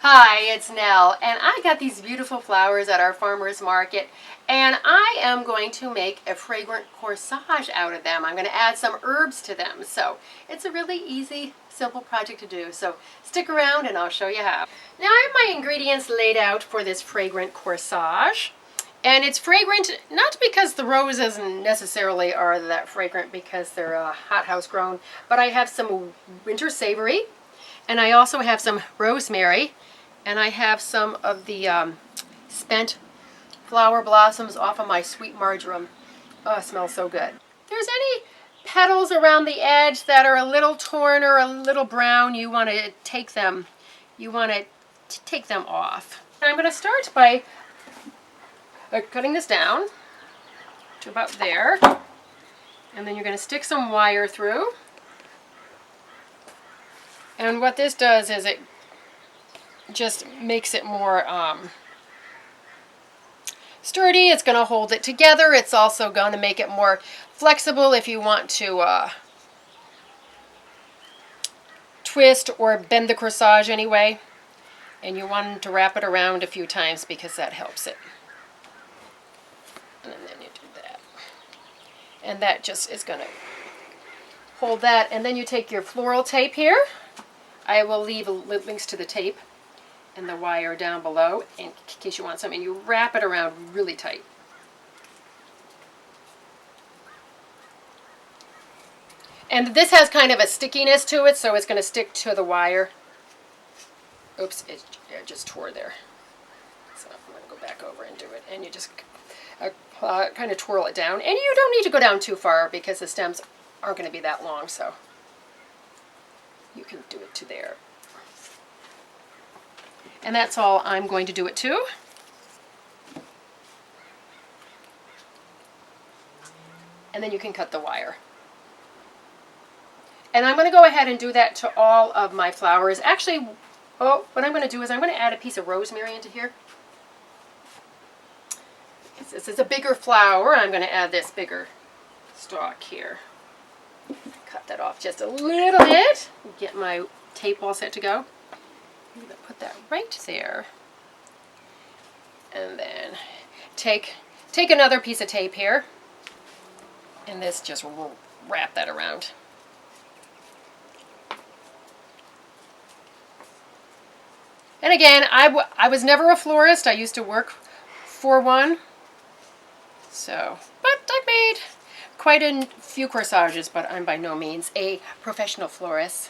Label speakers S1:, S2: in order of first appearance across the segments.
S1: Hi, it's Nell, and I got these beautiful flowers at our farmer's market, and I am going to make a fragrant corsage out of them. I'm going to add some herbs to them, so it's a really easy, simple project to do. So stick around and I'll show you how. Now I have my ingredients laid out for this fragrant corsage, and it's fragrant not because the roses necessarily are that fragrant because they're hothouse grown, but I have some winter savory, and I also have some rosemary, and I have some of the spent flower blossoms off of my sweet marjoram. Oh, it smells so good. If there's any petals around the edge that are a little torn or a little brown, you want to take them off. And I'm going to start by cutting this down to about there, and then you're going to stick some wire through. And what this does is it just makes it more sturdy. It's going to hold it together. It's also going to make it more flexible if you want to twist or bend the corsage anyway. And you want to wrap it around a few times because that helps it. And then you do that. And that just is going to hold that. And then you take your floral tape here. I will leave links to the tape and the wire down below in case you want some, and you wrap it around really tight. And this has kind of a stickiness to it, so it's going to stick to the wire. Oops, it just tore there. So I'm going to go back over and do it, and you just kind of twirl it down. And you don't need to go down too far because the stems aren't going to be that long, so you can do it to there. And that's all I'm going to do it to. And then you can cut the wire. And I'm going to go ahead and do that to all of my flowers. Actually, what I'm going to do is I'm going to add a piece of rosemary into here. This is a bigger flower. I'm going to add this bigger stalk here. Cut that off just a little bit. Get my tape all set to go. I'm going to put that right there. And then take another piece of tape here. And this just wrap that around. And again, I was never a florist. I used to work for one. So, but I've made quite a few corsages, but I'm by no means a professional florist.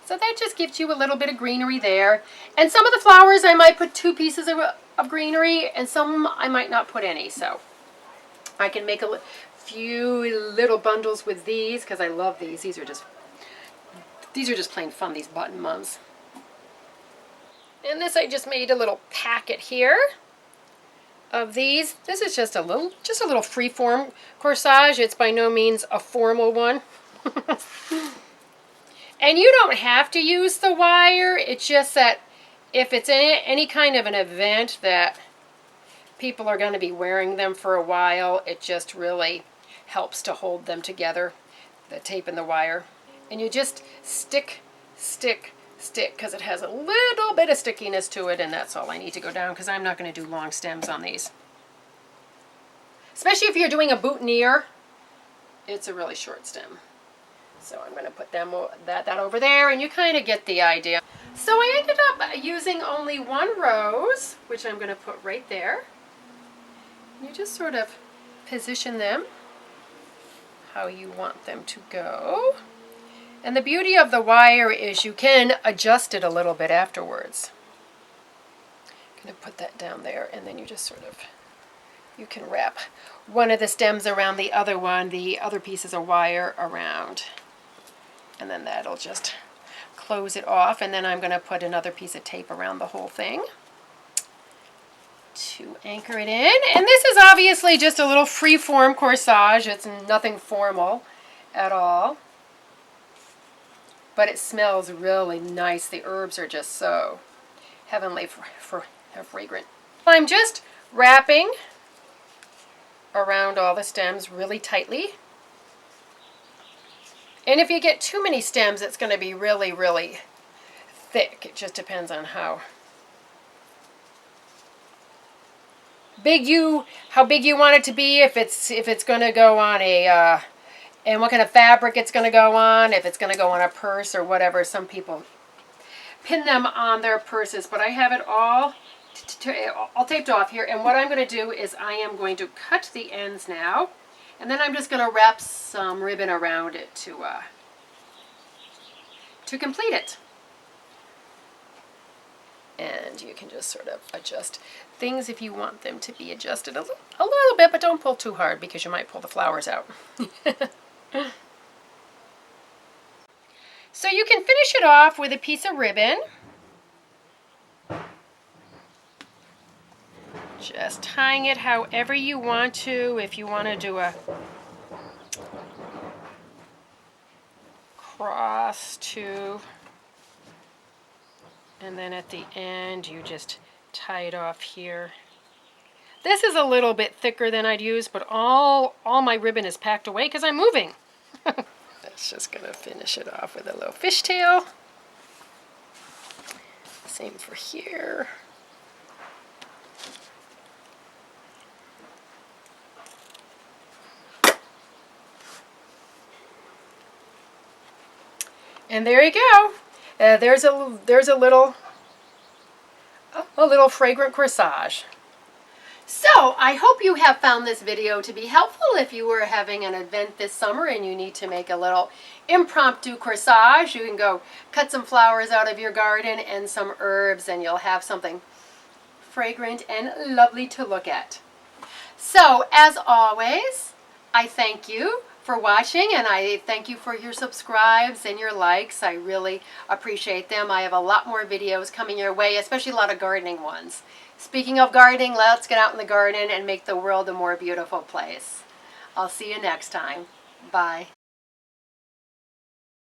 S1: So that just gives you a little bit of greenery there. And some of the flowers I might put 2 pieces of greenery, and some I might not put any. So I can make a few little bundles with these because I love these. These are just plain fun, these button mums. And this I just made a little packet here of these. This is just a little free-form corsage. It's by no means a formal one. And you don't have to use the wire. It's just that if it's any kind of an event that people are going to be wearing them for a while, it just really helps to hold them together, the tape and the wire. And you just stick, because it has a little bit of stickiness to it, and that's all I need to go down because I'm not going to do long stems on these. Especially if you're doing a boutonniere, it's a really short stem. So I'm going to put that over there, and you kind of get the idea. So I ended up using only 1 rose, which I'm going to put right there. You just sort of position them how you want them to go. And the beauty of the wire is you can adjust it a little bit afterwards. I'm going to put that down there, and then you just sort of, you can wrap one of the stems around the other one, the other pieces of wire around. And then that'll just close it off. And then I'm going to put another piece of tape around the whole thing to anchor it in. And this is obviously just a little free-form corsage. It's nothing formal at all. But it smells really nice. The herbs are just so heavenly fragrant. I'm just wrapping around all the stems really tightly. And if you get too many stems, it's going to be really, really thick. It just depends on how how big you want it to be, if it's going to go on a and what kind of fabric it's going to go on, if it's going to go on a purse or whatever. Some people pin them on their purses, but I have it all taped off here. And what I'm going to do is I am going to cut the ends now, and then I'm just going to wrap some ribbon around it to complete it. And you can just sort of adjust things if you want them to be adjusted a little bit, but don't pull too hard because you might pull the flowers out. So you can finish it off with a piece of ribbon. Just tying it however you want to. If you want to do a cross too. And then at the end, you just tie it off here. This is a little bit thicker than I'd use, but all my ribbon is packed away because I'm moving. That's just going to finish it off with a little fishtail. Same for here. And there you go. There's a little fragrant corsage. So I hope you have found this video to be helpful if you were having an event this summer and you need to make a little impromptu corsage. You can go cut some flowers out of your garden and some herbs, and you'll have something fragrant and lovely to look at. So as always, I thank you for watching, and I thank you for your subscribes and your likes. I really appreciate them. I have a lot more videos coming your way, especially a lot of gardening ones. Speaking of gardening, let's get out in the garden and make the world a more beautiful place. I'll see you next time. Bye.